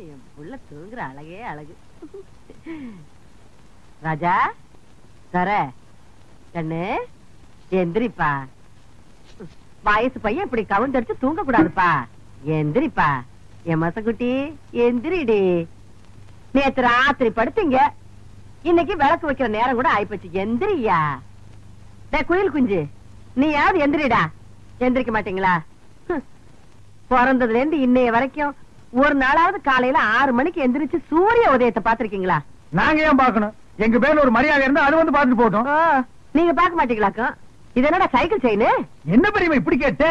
என் புள்ள தூங்குற அழகே அழகு. ராஜா தர கண்ணு எந்திரிப்பா. வயசு பையன் இப்படி கவுந்தடிச்சு தூங்க கூடாதுப்பா. எந்திரிப்பா என் மசக்குட்டி, எந்திரிடி. நேத்து ராத்திரி படுத்தீங்க, இன்னைக்கு விளக்கு வைக்கிற நேரம் கூட ஆயிப்போச்சு. எந்திரியா குயில் குஞ்சு, நீயாவது எந்திரிடா. எந்திரிக்க மாட்டீங்களா? பிறந்ததுல இருந்து இன்னைய வரைக்கும் ஒரு நாளாவது காலையில 6 மணிக்கு எந்திரிச்சு சூரிய உதயத்தை பாத்திருக்கீங்களா? நாங்க ஏன் பாக்கணும்? எங்க பேர்ல ஒரு மரியாதை இருந்தா அது வந்து பாத்துட்டு போட்டோம். நீங்க பாக்க மாட்டீங்களாக்கும்? இது என்னடா சைக்கிள் செயின்? என்ன பெரியமா இப்படி கேட்ட?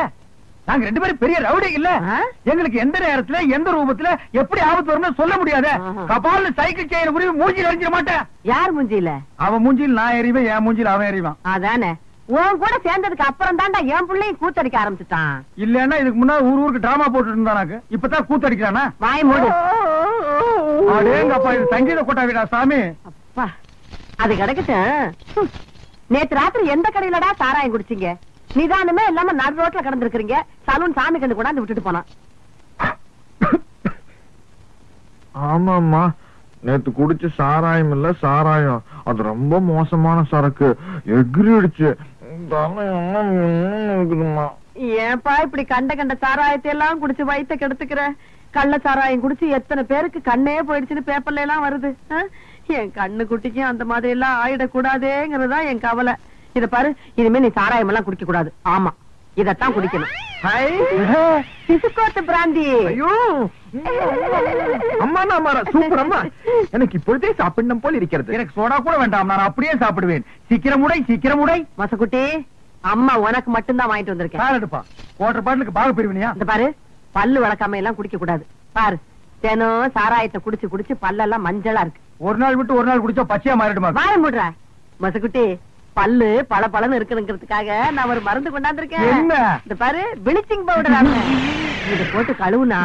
நாங்க 2 பேரும் பெரிய ரவுடி இல்ல. எங்களுக்கு எந்த நேரத்துல எந்த ரூபத்துல எப்படி ஆபத்து வரும்னு சொல்ல முடியாது. கபால்ல சைக்கிள் செயின் உருவி மூஞ்சில எரிஞ்சிட மாட்டேன். யார் மூஞ்சில? அவன் மூஞ்சில் நான் எறிவேன், என் மூஞ்சில் அவன் எறிவான். அதானே. உன் கூட சேர்ந்ததுக்கு அப்புறம் தான்டா என் பிள்ளையும் கூத்தடிக்க ஆரம்பிச்சுட்டான். இல்லன்னா இதுக்கு முன்னாடி ஊருக்கு டிராமா போட்டு இருந்தானாக்கு, இப்பதான் கூத்தடிக்கிறானா? வாய் மூடு. அடேங்கப்பா, இது சங்கீத கோட்டா வீடா சாமி? அப்பா அது கிடக்கட்டும். நேத்து ராத்திரி எந்த கடையிலடா சாராயம் குடிச்சீங்க? நிதானமே இல்லாம நடு ரோட்ல கிடந்திருக்கீங்க. சலூன் சாமி கண்டு கொண்டாந்து விட்டுட்டு போனான். ஆமாமா, நேத்து குடிச்ச சாராயம் இல்ல சாராயம், அது ரொம்ப மோசமான சரக்கு, எகிரிடுச்சு. ஏன்பா இப்படி கண்ட கண்ட சாராயத்தை எல்லாம் குடிச்சு வயித்த கெடுத்துக்கிற? கள்ள சாராயம் குடிச்சு எத்தனை பேருக்கு கண்ணே போயிடுச்சுன்னு பேப்பர்ல எல்லாம் வருது. என் கண்ணு குட்டிக்கும் அந்த மாதிரி எல்லாம் ஆயிடக்கூடாதேங்கிறதா என் கவலை. இத பாரு, இனிமே நீ சாராயம் எல்லாம் குடிக்க கூடாது. ஆமா, இதத்தான் குடிக்கணும். சிசுக்கோத்து பிராந்தி. அம்மா சூப்பர் அம்மா, எனக்கு இப்பொழுதே சாப்பிடணும் போல் இருக்கிறது. எனக்கு சோடா கூட வேண்டாம், நான் அப்படியே சாப்பிடுவேன். சீக்கிரம் உடை, சீக்கிரம் உடை. மசக்குட்டி, அம்மா உனக்கு மட்டும்தான் வாங்கிட்டு வந்திருக்கேன். எடுப்பா, குவார்டர் பாட்டிலுக்கு பாக பிரிவினியா? இந்த பாரு, பல்லு வளர்க்காம எல்லாம் குடிக்க கூடாது. பாரு, தினம் சாராயத்தை குடிச்சு குடிச்சு பல்லெல்லாம் மஞ்சளா இருக்கு. ஒரு நாள் விட்டு ஒரு நாள் குடிச்சா பச்சையா மாறிடுமா? வாய மூடுற மசக்குட்டி. பல்லு பல பலன்னு இருக்குங்கிறதுக்காக நான் ஒரு மருந்து கொண்டாந்துருக்கேன். இந்த பாரு, பிளீச்சிங் பவுடர். இத போட்டு கழுவுனா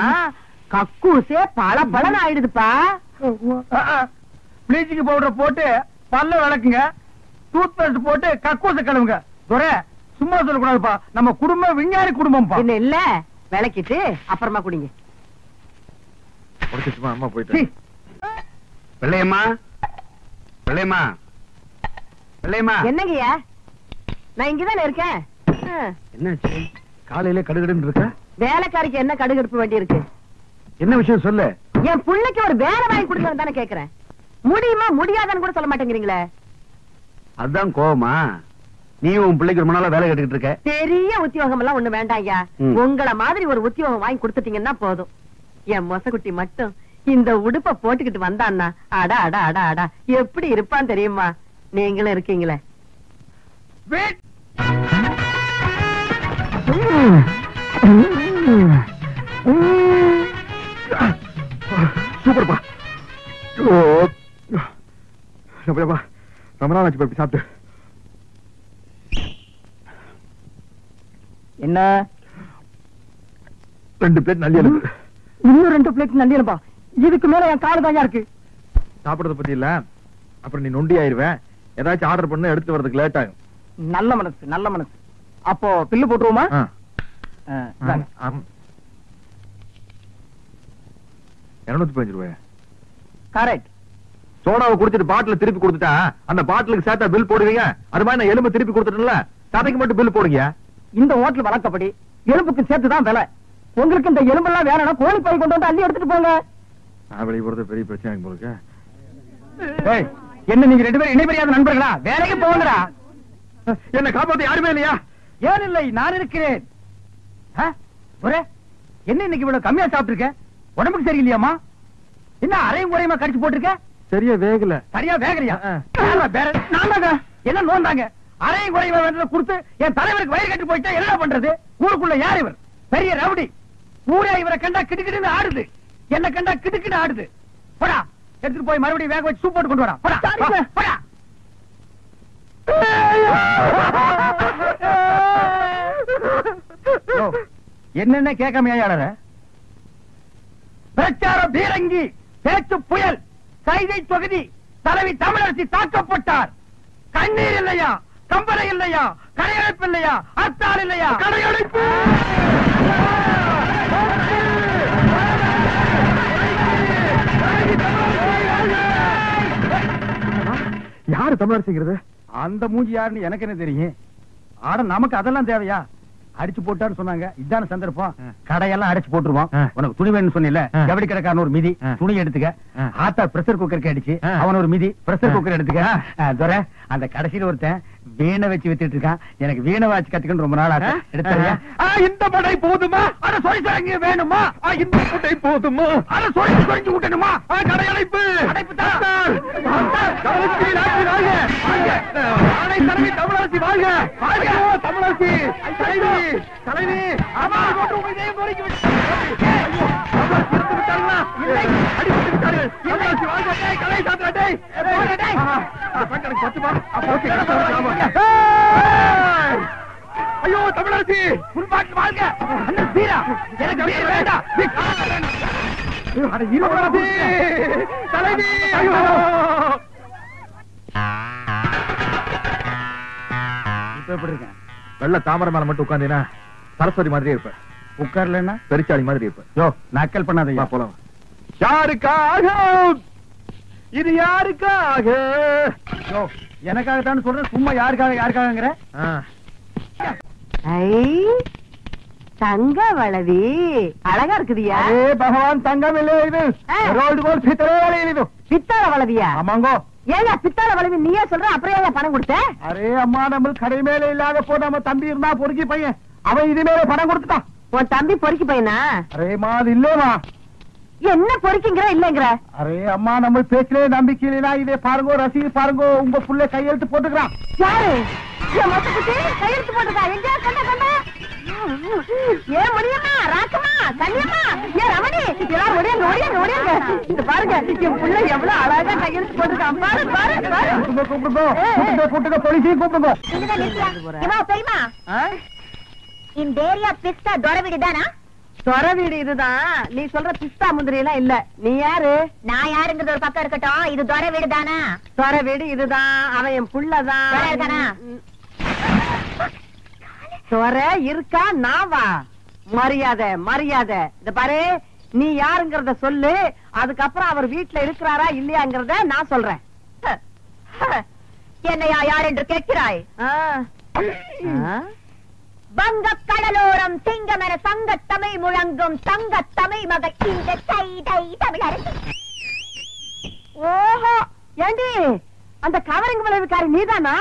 கக்கூசே பல பலன்னு ஆயிடுதுப்பா. பிளீச்சிங் பவுடர் போட்டு பல்ல விளக்குங்க, டூத் பேஸ்ட் போட்டு கக்கூச கழுவுங்க. சும்மா சொல்லக்கூடாதுப்பா, நம்ம குடும்பம் விஞ்ஞானி குடும்பம். என்ன இல்ல, விளக்கிட்டு அப்புறமா குடிங்க. அம்மா போயிட்டு. வெள்ளையம்மா, வெள்ளையம்மா, வெள்ளையம்மா. என்னங்கய்யா, நான் இங்கதானே இருக்கேன். என்னாச்சு? காலையில கடுகடுன்னு இருக்க? வேலைக்காரிக்கு என்ன கடுகடுப்பு வேண்டி இருக்கு? என்ன விஷயம் சொல்லு. என் பிள்ளைக்கு ஒரு வேலை வாங்கி கொடுக்கணும் தானே கேக்குறேன். முடியுமா முடியாதான்னு கூட சொல்ல மாட்டேங்கிறீங்களே. அதுதான் கோவமா? நீ உன் பிள்ளைக்கு ரொம்ப நாளா வேலை கேட்டுக்கிட்டு இருக்க. பெரிய உத்தியோகம் எல்லாம் ஒண்ணு வேண்டாம் ஐயா. உங்களை மாதிரி ஒரு உத்தியோகம் வாங்கி கொடுத்துட்டீங்கன்னா போதும். என் மொசக்குட்டி மட்டும் இந்த உடுப்ப போட்டுக்கிட்டு வந்தான்னா அடா அடா அடா அடா எப்படி இருப்பான் தெரியுமா? நீங்களும் இருக்கீங்களே. சூப்பர்ப்பா. ரொம்ப நாள் ஆச்சு சாப்பிட்டு. என்ன 2 பிளேட் நல்லி எலும்பு. இன்னும் 2 பிளேட் நல்லி எலும்பா? இதுக்கு மேல என் காலு தாயா இருக்கு. சாப்பிடறத பத்தி இல்ல, அப்புறம் நீ நொண்டி ஆயிருவேன். ஏதாச்சும் ஆர்டர் பண்ண எடுத்து வரதுக்கு லேட் ஆகும். நல்ல மனசு, நல்ல மனசு. அப்போ பில்லு போட்டுருவோமா? 215 ரூபாய். கரெக்ட். சோடாவை குடிச்சிட்டு பாட்டில திருப்பி கொடுத்துட்டா அந்த பாட்டிலுக்கு சேர்த்தா பில் போடுவீங்க. அது மாதிரி நான் எலும்பு திருப்பி கொடுத்துட்டேன்ல, சதைக்கு மட்டும் பில் போடுங்க. இந்த ஹோட்டல் வழக்கப்படி எலும்புக்கு சேர்த்துதான் விலை. உங்களுக்கு இந்த எலும்பெல்லாம் வேணும்னா கோழி பை கொண்டு வந்து அள்ளி எடுத்துட்டு போங்க. நான் வெளியே போறது பெரிய பிரச்சனை போலுக்கு. என்ன நீங்க 2 பேரும் இணைபெரியாத நண்பர்களா? வேலைக்கு போங்கடா. என்ன காப்பாத்த யாருமே இல்லையா? ஏன் இல்லை, நான் இருக்கிறேன். என்ன இன்னைக்கு இவ்வளவு கம்மியா சாப்பிட்டு இருக்க? உடம்புக்கு சரியில்லையாமா? என்ன அரையும் குறையுமா கடிச்சு போட்டிருக்க? சரியா வேகல. சரியா வேகலையா? என்ன நோந்தாங்க? அரையும் குறையுமா கொடுத்து என் தலைவருக்கு வயிறு கட்டி போயிட்டா என்ன பண்றது? ஊருக்குள்ள யார் இவர்? பெரிய ரவுடி. ஊரே இவரை கண்டா கிடுக்கிட்டு ஆடுது, என்ன கண்டா கிடுக்கிட்டு ஆடுது. போடா, எடுத்துட்டு போய் மறுபடியும் வேக வச்சு சூப் போட்டு கொண்டு வரா. போடா. என்னென்ன கேட்காம ஏழற? பிரச்சார பீரங்கி, பேச்சு புயல், கைதை தொகுதி தலைவி தமிழரசி தாக்கப்பட்டார். கண்ணீர் இல்லையா? கம்பளை இல்லையா? கடையடைப்பு இல்லையா? அத்தாள் இல்லையா? கடையடைப்பு. யாரு தமிழரசிங்கிறது? அந்த மூஞ்சி யாருன்னு எனக்கு என்ன தெரியும்? ஆட நமக்கு அதெல்லாம் தேவையா? அடிச்சு போட்டான்னு சொன்னாங்க. இதான சந்தர்ப்பம். கடையெல்லாம் அடிச்சு போட்டுருவோம். உனக்கு துணி வேணும்னு சொன்னில, ஜவுளி கடைக்காரன் ஒரு மிதி துணி எடுத்துக்க. ஆத்தா பிரஷர் குக்கருக்கு அடிச்சு அவன் ஒரு மிதி பிரஷர் குக்கர் எடுத்துக்க. துரை, அந்த கடைசியில ஒருத்தன் வீணை வச்சு வித்துட்டு இருக்கான். எனக்கு வீணை வாச்சு கத்துக்கணும் ரொம்ப நாள் ஆச்சு. எடுத்துறியா? இந்த படை போதுமா? அத சொல்லி வேணுமா? இந்த படை போதுமா? அத சொல்லி விட்டணுமா? கடையடைப்பு தமிழரசி வாழ்க! தமிழரசி தலைவி! ஆமா, அடிபட்டு விட்டார்கள். தமிழரசி வாழ்க! கலை சாத்திரட்டை ஐயோ தமிழரசி புல்பாட்டு வாழ்க! அண்ணன் வீரா, எனக்கு வீர வேண்டாம். தலைவி! ஐயோ இப்ப எப்படி இருக்கேன்? வெள்ள தாமரை மேல மட்டும் உட்கார்ந்தீனா சரஸ்வதி மாதிரியே இருப்ப. உட்கார்லன்னா பெரிச்சாளி மாதிரி இருப்ப. யோ, நக்கல் பண்ணாதயா. போலாம். யாருக்காக இது? யாருக்காக? யோ, எனக்காகத்தான் சொல்றேன். சும்மா யாருக்காகங்கிற? தங்க வளவி அழகா இருக்குதியா? பகவான் தங்கம் இல்லை, இது ரோடு போல் பித்தளை இது. பித்தாள வளவியா? ஆமாங்கோ. ஏங்க பித்தாள வளவி நீயே சொல்ற, அப்புறம் ஏன் பணம் கொடுத்த? அரே அம்மா, நம்ம கடை மேல இல்லாத போ நம்ம தம்பி இருந்தா பொறுக்கி பையன், அவன் இது மேல பணம் கொடுத்துட்டான். உன் தம்பி பொறுக்கி பையனா? அரேமா, அது இல்லமா. என்ன பொறுக்கிங்கிற இல்லங்கிற? அரே அம்மா, நம்ம பேச்சிலே நம்பிக்கை இல்லைனா இதே பாருங்கோ, ரசீது பாருங்கோ, உங்க புள்ள கையெழுத்து போட்டுக்கிறான். யாரு? கையெழுத்து போட்டுக்கா? எங்க கண்ட கண்ட? ஏன் முடியுமா? ராக்கமா, கல்யாணமா, ஏன் ரமணி, எல்லாரும் முடியாது முடியாது முடியாது. இது பாருங்க, என் புள்ள எவ்வளவு அழகா கையெழுத்து போட்டுருக்கான். பாரு பாரு பாரு. கூட்டுங்க, போலீஸையும் கூப்பிடுங்க. தெரியுமா, இந்த ஏரியா பிஸ்தா தொர வீடு தானா? சொர வீடு இதுதான். நீ சொல்ற பிஸ்தா முந்திரி எல்லாம் இல்ல. நீ யாரு? நான் யாருங்கிறது ஒரு பக்கம் இருக்கட்டும், இது தொர வீடு தானா? சொர வீடு இதுதான். அவன் என் புள்ளதான். சொர இருக்கா? நாவா? மரியாதை மரியாதை. இந்த பாரு, நீ யாருங்கிறத சொல்லு. அதுக்கப்புறம் அவர் வீட்டுல இருக்கிறாரா இல்லையாங்கிறத நான் சொல்றேன். என்னையா யார் என்று கேட்கிறாய்? வங்க கடலோரம் சிங்கமென சங்க தமிழ் முழங்கும் தங்க தமிழ் மகள் இந்த தமிழரசி. ஓஹோ, ஏண்டி அந்த கவரிங் விளைவுக்காரி நீதானா?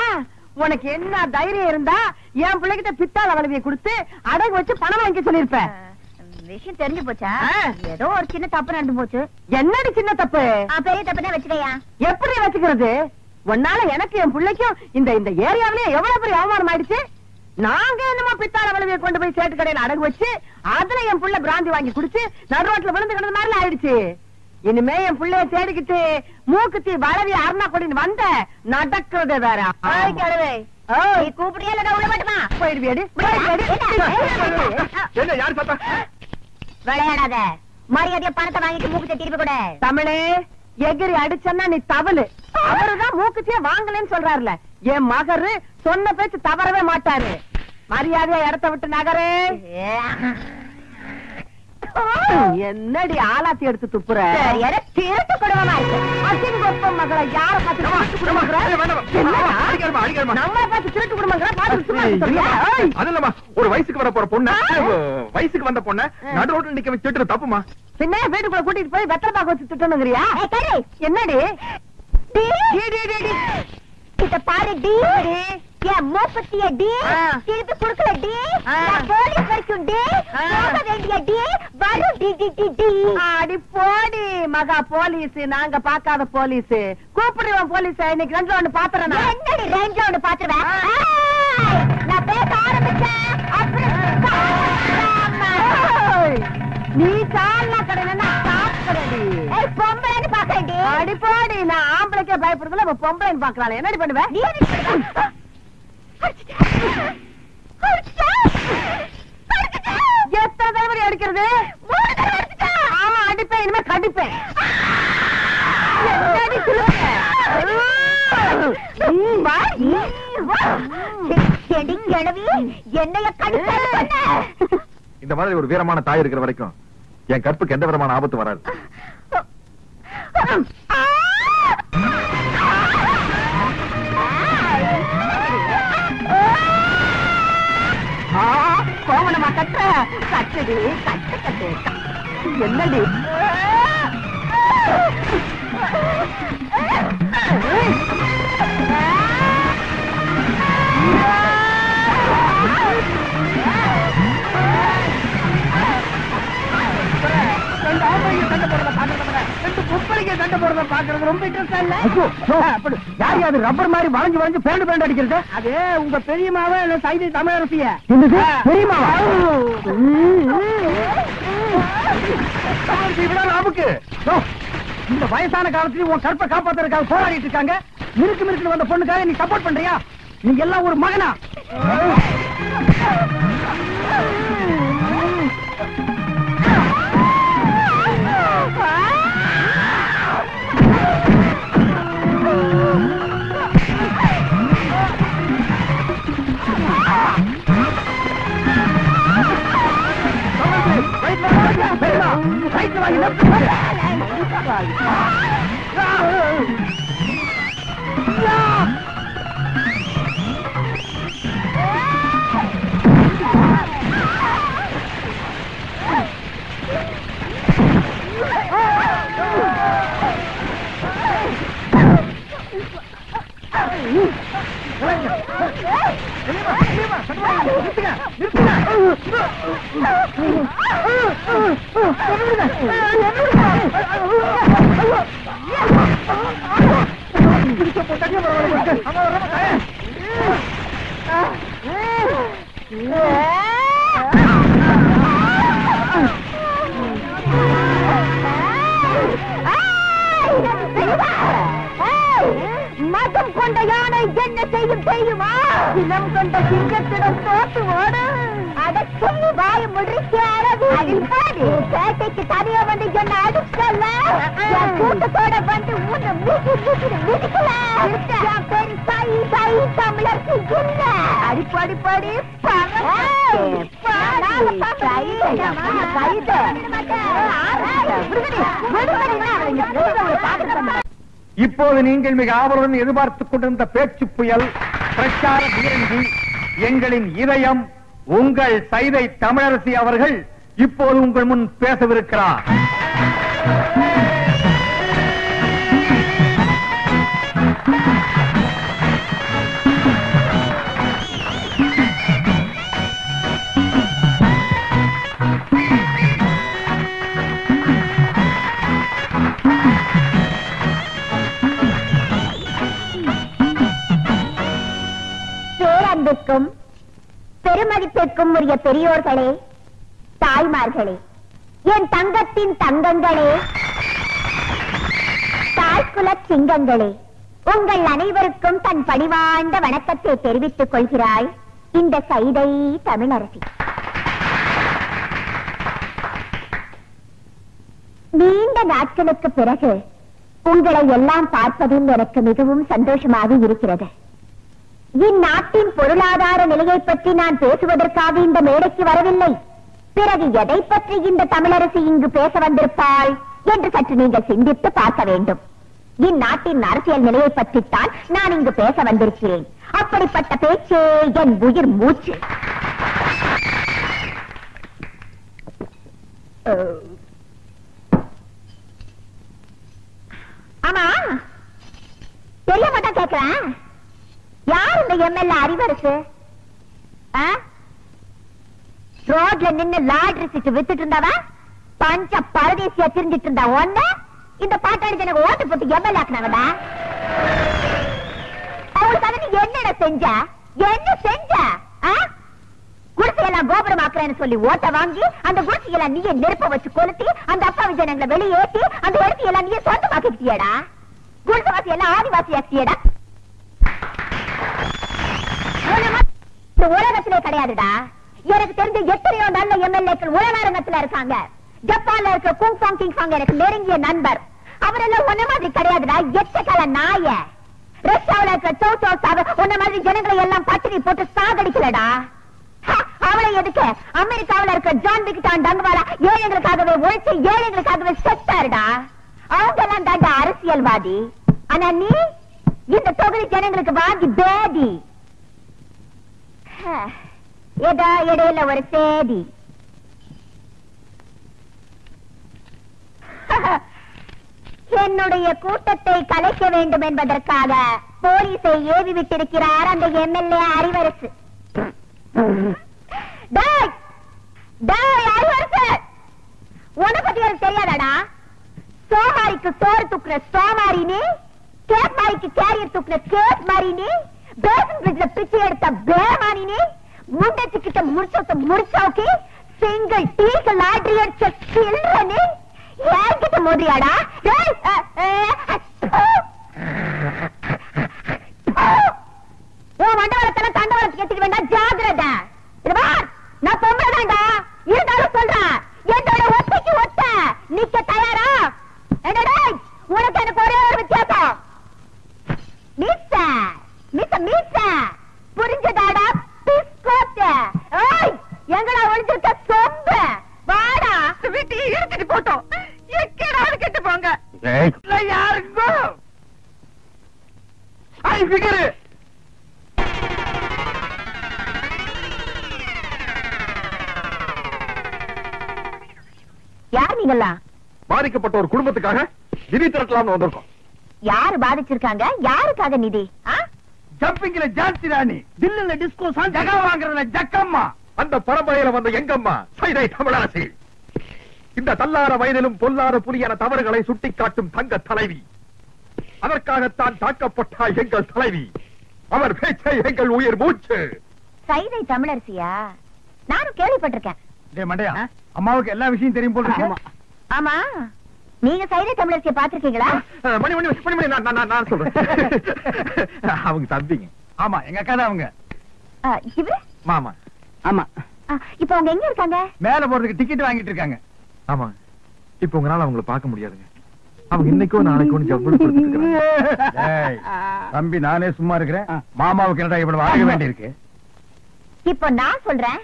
உனக்கு என்ன தைரியம் இருந்தா என் பிள்ளைகிட்ட பித்தாள வளவியை கொடுத்து அடகு வச்சு பணம் வாங்கி சொல்லிருப்ப. விஷயம் தெரிஞ்சு போச்சா? ஏதோ ஒரு சின்ன தப்பு நடந்து போச்சு. என்னடி சின்ன தப்பு? பெரிய தப்பு தான் வச்சுக்கையா. எப்படி வச்சுக்கிறது? உன்னால எனக்கு என் பிள்ளைக்கும் இந்த இந்த ஏரியாவிலே எவ்வளவு பெரிய அவமானம் ஆயிடுச்சு. நாங்க என்னமோ பித்தாள வளவியை கொண்டு போய் சேட்டு கடையில அடகு வச்சு அதுல என் புள்ள பிராந்தி வாங்கி குடிச்சு நடு ரோட்ல விழுந்து கிடந்த மாதிரி ஆயிடுச்சு. இனிமே என் பிள்ளைய தேடிக்கிட்டு மூக்குத்தி வளவி அருணா கொடின்னு வந்த நடக்கிறது வேற. கூப்பிடியா இல்ல உள்ள மாட்டுமா? போயிடுவியடி. விளையாடாத, மரியாதையா பணத்தை வாங்கிட்டு மூக்குத்தி திருப்பி கூட. தமிழே, எகிரி அடிச்சன்னா நீ தவளு. அவருதான் மூக்குத்தியே வாங்கலன்னு சொல்றாருல. என் மகரு சொன்ன பேச்சு தவறவே மாட்டாரு. மரியாதையா இடத்த விட்டு நகரு. என்னடி ஆலாத்தி எடுத்து துப்புற? திருட்டு குடும்பமா இருக்கு. அசிங்கொப்ப மகளை யார பார்த்து நம்மளை பார்த்து திருட்டு குடும்பங்களா? அது இல்லம்மா, ஒரு வயசுக்கு வர போற பொண்ணு, வயசுக்கு வந்த பொண்ணு நடு ரோட்ல நிக்க வச்சுட்டு தப்புமா? பின்ன வீட்டுக்குள்ள கூட்டிட்டு போய் வெத்தலை பாக்க வச்சு திட்டணுங்கிறியா? என்னடி இத பாரு டி, என் மூப்பத்திய டி, திருப்பி குடுக்கல டி, போலீஸ் வரைக்கும் டி, போக வேண்டிய டி, வரும் டி டி டி டி. அடி போடி மகா போலீஸ். நாங்க பாக்காத போலீஸ். கூப்பிடுவோம் போலீஸ். இன்னைக்கு ரெண்டு ஒண்ணு பாத்துறேன். என்னடி ரெண்டு ஒண்ணு பாத்துருவேன்? நான் பேச ஆரம்பிச்சேன் நீ சாலா கடையில சாப்பிடடி. பொம்பளைன்னு பாக்கடி. அடி போடி. நான் ஆம்பளைக்கே பயப்படுறதுல பொம்பளைன்னு பாக்கலாம். என்னடி பண்ணுவேன்? எத்தனை தடவை அடிக்கிறது? ஆமா, அடிப்பேன். இனிமே கடிப்பேன். இந்த மாதிரி ஒரு வீரமான தாய் இருக்கிற வரைக்கும் என் கற்புக்கு எந்த விதமான ஆபத்து வராது. கோவணமா கட்டுற கட்டுடி கட்டு கட்டு என்னடி சண்டை போறத பாக்குறது ரொம்ப இன்ட்ரெஸ்டா இல்ல. யார் யாரு ரப்பர் மாதிரி வளைஞ்சு வளைஞ்சு பேண்டு பேண்டு அடிக்கிறது? அது உங்க பெரியமாவே சைதை தமிழரசிய. பெரியமாவா? நமக்கு இந்த வயசான காலத்துல உன் கற்பை காப்பாத்துறதுக்காக போராடிட்டு இருக்காங்க. மிருக்கு மிருக்கு வந்த பொண்ணுக்காக நீ சப்போர்ட் பண்றியா? நீங்க எல்லாம் ஒரு மகனா? மதம் கொண்ட யானை என்ன செய்யும் தெரியுமா? இனம் கொண்ட சிங்கத்திடம் தோத்து ஓடு. அதை சொல்லி வாய முடிக்க பேட்டைக்கு தனியா வந்து என்ன அடிச்சல கூட்டத்தோட வந்து உன்னை மிதிக்கல. பெரிய சாயி சாயி தமிழருக்கு இல்ல அடிப்படி படி இப்போது நீங்கள் மிக ஆவலுடன் எதிர்பார்த்துக் கொண்டிருந்த பேச்சு புயல் பிரச்சார பீரங்கி எங்களின் இதயம் உங்கள் சைதை தமிழரசி அவர்கள் இப்போது உங்கள் முன் பேசவிருக்கிறார். பேரன்புக்கும் பெருமதிப்பிற்கும் உரிய பெரியோர்களே, தாய்மார்களே, என் தங்கத்தின் தங்கங்களே, தாய்க்குல சிங்கங்களே, உங்கள் அனைவருக்கும் தன் பணிவாழ்ந்த வணக்கத்தை தெரிவித்துக் கொள்கிறாய் இந்த சைதை தமிழரசி. நீண்ட நாட்களுக்கு பிறகு உங்களை எல்லாம் பார்ப்பதில் எனக்கு மிகவும் சந்தோஷமாக இருக்கிறது. இந்நாட்டின் பொருளாதார நிலையை பற்றி நான் பேசுவதற்காக இந்த மேடைக்கு வரவில்லை. பிறகு எதை பற்றி இந்த தமிழரசி இங்கு பேச வந்திருப்பாள் என்று சற்று நீங்கள் சிந்தித்து பார்க்க வேண்டும். இந்நாட்டின் அரசியல் நிலையை பற்றித்தான் நான் இங்கு பேச வந்திருக்கிறேன். அப்படிப்பட்ட பேச்சே என் உயிர் மூச்சு. ஆமா, தெரிய மாட்டா கேட்கிறேன், யார் இந்த எம்எல்ஏ அறிவரசு? ரோட்ல நின்னு லாட்ரி சீட்டு வித்துட்டு இருந்தாவா பஞ்ச பரதேசியா திரிஞ்சிட்டு இருந்தா ஒண்ணு இந்த பாட்டாளி எனக்கு ஓட்டு போட்டு எம்எல்ஏ ஆக்குனாங்கடா. அவளுக்காக நீ என்னடா செஞ்ச? என்ன செஞ்ச? குடிசையெல்லாம் கோபுரம் ஆக்குறேன்னு சொல்லி ஓட்ட வாங்கி அந்த குடிசையெல்லாம் நீயே நெருப்ப வச்சு கொளுத்தி அந்த அப்பாவி ஜனங்களை வெளியேற்றி அந்த இடத்தையெல்லாம் நீயே சொந்தமாக்கிட்டியடா. குடிசைவாசி எல்லாம் ஆதிவாசி ஆக்கியடா. இந்த உலகத்திலே கிடையாதுடா. எனக்கு தெரிஞ்ச எத்தனையோ நல்ல எம்எல்ஏக்கள் உலகத்துல இருக்காங்க. ஜப்பான்ல இருக்க குங்ஃபாங் கிங்ஃபாங் எனக்கு நெருங்கிய நண்பர். அவரெல்லாம் உன்ன மாதிரி கிடையாதுடா. எச்சக்கால நாய. ரஷ்யாவில இருக்க சௌசாவ உன்ன மாதிரி ஜனங்களை எல்லாம் பட்டினி போட்டு சாகடிக்கலடா. அவளை எதுக்கு? அமெரிக்காவில இருக்க ஜான் விக்டான் டங்குவாலா ஏழைகளுக்காகவே உழைச்சு ஏழைகளுக்காகவே செத்தாருடா. அவங்க எல்லாம் தாண்டா அரசியல்வாதி. ஆனா நீ இந்த தொகுதி ஜனங்களுக்கு வாங்கி பேதி. ஏதா இடையில ஒரு சேதி. என்னுடைய கூட்டத்தை கலைக்க வேண்டும் என்பதற்காக போலீஸை ஏவி விட்டிருக்கிறார் அந்த எம்எல்ஏ அறிவரசு. உன பத்தி எனக்கு தெரியாதாடா? சோமாரிக்கு சோறு தூக்குற சோமாரினி, கேப் மாரிக்கு கேரியர் தூக்குற கேப் மாரினி, பேசன் பிரிட்ஜ்ல பிச்சை எடுத்த பேமானினி, முண்டச்சு கிட்ட முடிச்சோக்கி சிங்கிள் டீக்கு லாட்ரி அடிச்ச சில்றனி ஏகிட்ட மோதியாடா? மண்டவளத்தெல்லாம் தண்டவளத்துக்கு எடுத்துக்க வேண்டாம், ஜாகிரத. நான் பொம்பளைதான்டா, இருந்தாலும் சொல்றேன், என்னோட ஒத்தைக்கு ஒத்த நிக்க தயாரா? உனக்கு எனக்கு ஒரே ஒரு வித்தியாசம், புரிஞ்சதாடா? எங்கடா ஒளிஞ்சிருக்க சொம்ப? வாடா வீட்டு எடுத்துட்டு போட்டோம், எக்கடாவது கெட்டு போங்க. யாருக்கும் யார் நீங்களா? பாதிக்கப்பட்ட ஒரு குடும்பத்துக்காக நிதி திரட்டலாம்னு வந்திருக்கோம். யாரு பாதிச்சிருக்காங்க? யாருக்காக நிதி? ஜம்பிங்ல ஜான்சி ராணி, தில்லுல டிஸ்கோ சான், ஜகா வாங்குறதுல ஜக்கம்மா. அந்த பரம்பரையில வந்த எங்கம்மா சைதை தமிழரசி. இந்த தள்ளார வயதிலும் பொல்லாத புலியான தவறுகளை சுட்டிக்காட்டும் தங்க தலைவி. அதற்காகத்தான் தாக்கப்பட்டாய் எங்கள் தலைவி. அவர் பேச்சை எங்கள் உயிர் மூச்சு. சைதை தமிழரசியா? நானும் கேள்விப்பட்டிருக்கேன். மண்டையா, அம்மாவுக்கு எல்லா விஷயம் தெரியும் போல இருக்கு. ஆமா, நீங்க சைதை தமிழரசியை பாத்திருக்கீங்களா? மணி மணி மணி மணி நான் சொல்றேன். அவங்க தம்பிங்க. ஆமா, எங்க அக்கா தான் அவங்க. இவரு மாமா. ஆமா. இப்ப அவங்க எங்க இருக்காங்க? மேல போறதுக்கு டிக்கெட் வாங்கிட்டு இருக்காங்க. ஆமா, இப்ப உங்களால அவங்களை பார்க்க முடியாதுங்க. அவங்க இன்னைக்கோ நாளைக்கோ ஜவ்வளவு கொடுத்துட்டு இருக்காங்க. தம்பி, நானே சும்மா இருக்கிறேன், மாமாவுக்கு என்னடா இவ்வளவு வாங்க வேண்டியிருக்கு? இப்ப நான் சொல்றேன்,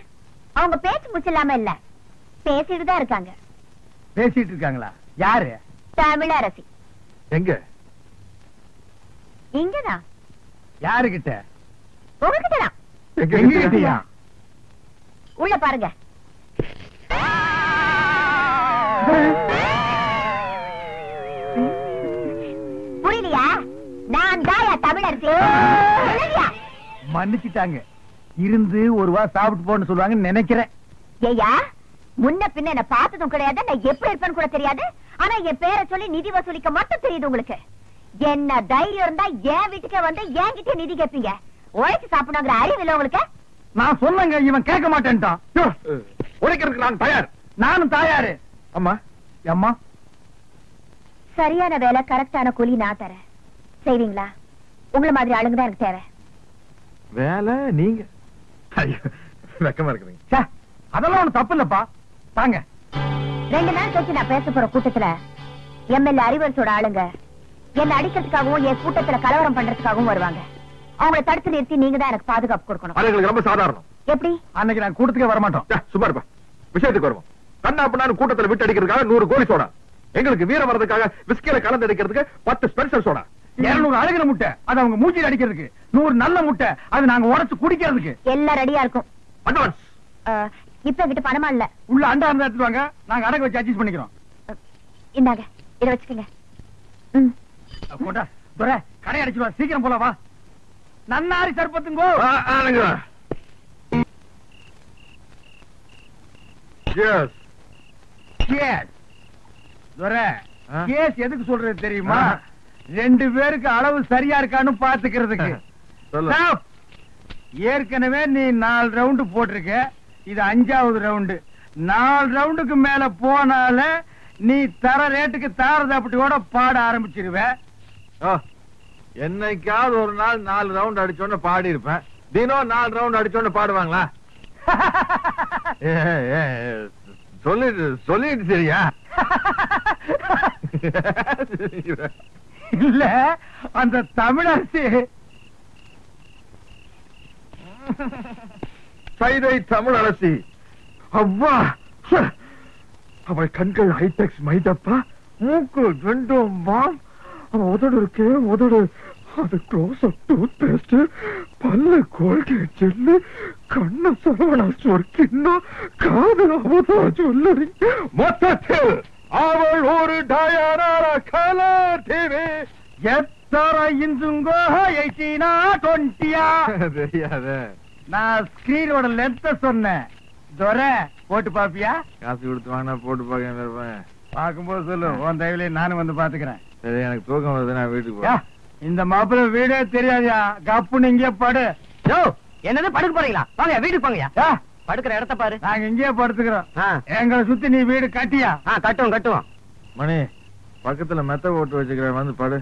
அவங்க பேச்சு முச்சில்லாம இல்ல, பேசிட்டு தான் இருக்காங்க. பேசிட்டு இருக்காங்களா? யாரு? தமிழரசி. எங்க? இங்கதான். யாருகிட்ட? உங்ககிட்டதான். எங்க கிட்டயா? உள்ள பாருங்க. புரியலையா? நான் தாயா தமிழரசி. மன்னிச்சுட்டாங்க, இருந்து ஒரு வா சாப்பிட்டு போன்னு சொல்லுவாங்கன்னு நினைக்கிறேன். ஏயா, முன்ன பின்ன என்ன பார்த்ததும் கிடையாது, நான் எப்படி இருப்பேன்னு கூட தெரியாது. ஆனா என் பேரை சொல்லி நிதி வசூலிக்க மட்டும் தெரியுது உங்களுக்கு. என்ன தைரியம் இருந்தா என் வீட்டுக்கே வந்து என்கிட்ட நிதி கேட்பீங்க. உழைச்சு சாப்பிடணுங்கிற அறிவு இல்ல உங்களுக்கு? நான் சொன்னங்க, இவன் கேட்க மாட்டேன்ட்டான். உழைக்கிறதுக்கு நான் தயார். நானும் தயாரு. அம்மா, அம்மா, சரியான வேலை, கரெக்டான கூலி நான் தரேன். செய்வீங்களா? உங்களை மாதிரி ஆளுங்க தான் எனக்கு தேவை. வேலை நீங்க? வெக்கமா இருக்குதுங்க. அதெல்லாம் ஒண்ணு தப்பு இல்லப்பா, தாங்க. 2 நாள் கழிச்சு நான் பேச போற கூட்டத்துல எம்எல்ஏ அறிவரசோட ஆளுங்க என்ன அடிக்கிறதுக்காகவும் என் கூட்டத்துல கலவரம் பண்றதுக்காகவும் வருவாங்க. அவங்களை தடுத்து நிறுத்தி நீங்க தான் எனக்கு பாதுகாப்பு கொடுக்கணும். அது ரொம்ப சாதாரணம். எப்படி? அன்னைக்கு நான் கூட்டத்துக்கே வரமாட்டோம். சும்மா இருப்பா, விஷயத்துக்கு வருவோம். கண்ணா பண்ணான்னு கூட்டத்துல விட்டு அடிக்கிறதுக்காக 100 கோழி சோடா, எங்களுக்கு வீரம் வர்றதுக்காக விஸ்கில கலந்து அடிக்கிறதுக்கு 10 ஸ்பெஷல் சோடா, 200 அழுகிற முட்டை அது அவங்க மூச்சில் அடிக்கிறதுக்கு, 100 நல்ல முட்டை அது நாங்க உடைச்சு குடிக்கிறதுக்கு. எல்லாம் ரெடியா இருக்கும். அட்வான்ஸ் இப்ப கிட்ட பணமா இல்ல. உள்ள அண்டா இருந்தா எடுத்துவாங்க, நாங்க அடகு வச்சு அட்ஜஸ்ட் பண்ணிக்கிறோம். இந்தாங்க, இத வச்சுக்கங்க. கொண்டா துரை, கடை அடிச்சுவா, சீக்கிரம் போல வா. நன்னாரி சர்பத்துங்கோ. துரை, கேஸ் எதுக்கு சொல்றது தெரியுமா? 2 பேருக்கு அளவு சரியா இருக்கான்னு பாத்துக்கிறதுக்கு. ஏற்கனவே நீ 4 ரவுண்டு போட்டிருக்க, இது 5வது ரவுண்டு. 4 ரவுண்டுக்கு மேல போனால நீ தர ரேட்டுக்கு தாரதாப்பட்டியோட பாட ஆரம்பிச்சிருவ. என்னைக்காவது ஒரு நாள் 4 ரவுண்ட் அடிச்சோன்னு பாடி இருப்பேன். தினம் 4 ரவுண்ட் அடிச்சோன்னு பாடுவாங்களா? சொல்லிட்டு சரியா? இல்ல, அந்த தமிழரசி சைதை தமிழரசி. அவ்வா, அவள் கண்கள் ஹைடெக்ஸ் மைதப்பா, மூக்கு 2 மாம், அவன் உதடு இருக்கே உதடு அது க்ளோஸ் அப் டூத் பேஸ்ட், பல்ல கோல்கேட் ஜெல்லு, கண்ண சரவணா ஸ்டோர் கிண்ணம், காது அவதா ஜுவல்லரி. மொத்தத்தில் அவள் ஒரு டயானா கலர் டிவி. எத்தனை இன்ச்சுங்கோ 18 20 தெரியாத. நான் ஸ்கிரீனோட லென்த் சொன்னேன். துரை போட்டு பாப்பியா? காசு கொடுத்து வாங்கினா போட்டு பாக்க. பார்க்கும்போது சொல்லு, உன் தயவுல நானும் வந்து பாத்துக்கிறேன். சரி, எனக்கு தூக்கம் வருது, நான் வீட்டுக்கு யா, போறேன். இந்த மாப்பிள்ள வீடே தெரியாதியா, கப்புன்னு இங்கே படு. என்னது படுக்க போறீங்களா? வாங்க வீட்டுக்கு போங்கயா. யா, படுக்கிற இடத்த பாரு. நாங்க இங்கேயே படுத்துக்கிறோம். ஆ. எங்களை சுத்தி நீ வீடு கட்டியா? கட்டுவோம். மணி, பக்கத்துல மெத்த போட்டு வச்சுக்கிறேன், வந்து படு.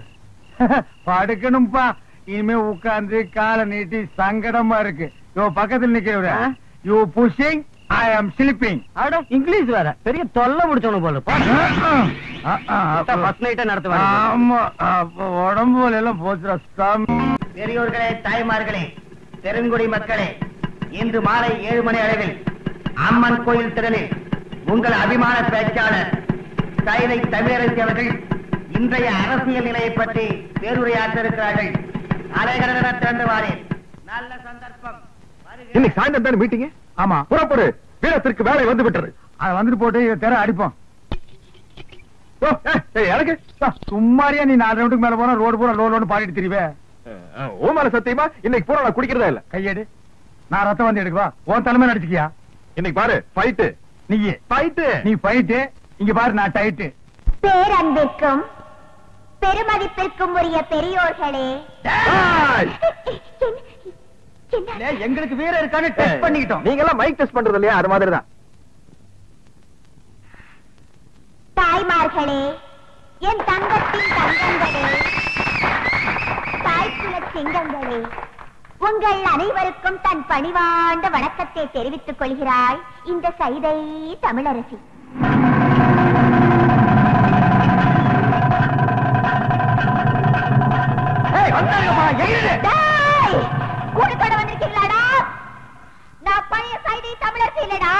படுக்கணும்பா. இனிமே உட்கார்ந்து காலை நீட்டி சங்கடமா இருக்கு. யோ பக்கத்துல நிக்கிறவர, யூ புஷிங், ஐ ஆம் ஸ்லீப்பிங். அட இங்கிலீஷ் வேற, பெரிய தொல்லை முடிச்சவனு போல. ஃபர்ஸ்ட் நைட்டே நடத்துவாங்க. ஆமா, அப்ப உடம்பு எல்லாம் போச்சுடா. பெரியோர்களே, தாய்மார்களே, பெருங்குடி மக்களே, இன்று மாலை 7 மணி அளவில் அம்மன் கோயில் திடலில் உங்கள் அபிமான பேச்சாளர் சைதை தமிழரசி அவர்கள் இன்றைய அரசியல் நிலையை பற்றி பேருரையாற்ற இருக்கிறார்கள். அலைகடன திறந்து வாரேன். நல்ல சந்தர்ப்பம். இன்னைக்கு சாயந்தரம் தானே மீட்டிங்? ஆமா, புறப்படு, வீரத்திற்கு வேலை வந்து விட்டது. அத வந்துட்டு போட்டு இதை தெர அடிப்போம். எனக்கு சும்மாரியா நீ 4 ரவுண்டுக்கு மேல போனா ரோடு பூரா லோடு பாடிட்டு திரிவே. ஓமால சத்தியமா இன்னைக்கு பூரா நான் குடிக்கிறதா இல்ல. கையெடு, நான் ரத்தம் வந்து எடுக்குவா. உன் தலைமையில அடிச்சுக்கியா? இன்னைக்கு பாரு, ஃபைட்டு. நீ ஃபைட்டு. நீ ஃபைட்டு, இங்க பாரு நான் டைட்டு. பேரன்பிற்கும் பெருமதிப்பிற்கும் உரிய பெரியோர்களே, எங்களுக்கு வீர இருக்கான்னு டெஸ்ட் பண்ணிக்கிட்டோம். நீங்க எல்லாம் மைக் டெஸ்ட் பண்றது இல்லையா? அது மாதிரி தான். தாய்மார்களே, என் தங்கத்தின் தங்கங்களே, தாய்க்குல சிங்கங்களே, உங்கள் அனைவருக்கும் தன் பணிவாண்ட வணக்கத்தை தெரிவித்துக் கொள்கிறாய் இந்த சைதை தமிழரசி. கூட்டத்தோட வந்திருக்கீங்களாடா? நான் பழைய சைதை தமிழரசி இல்லடா,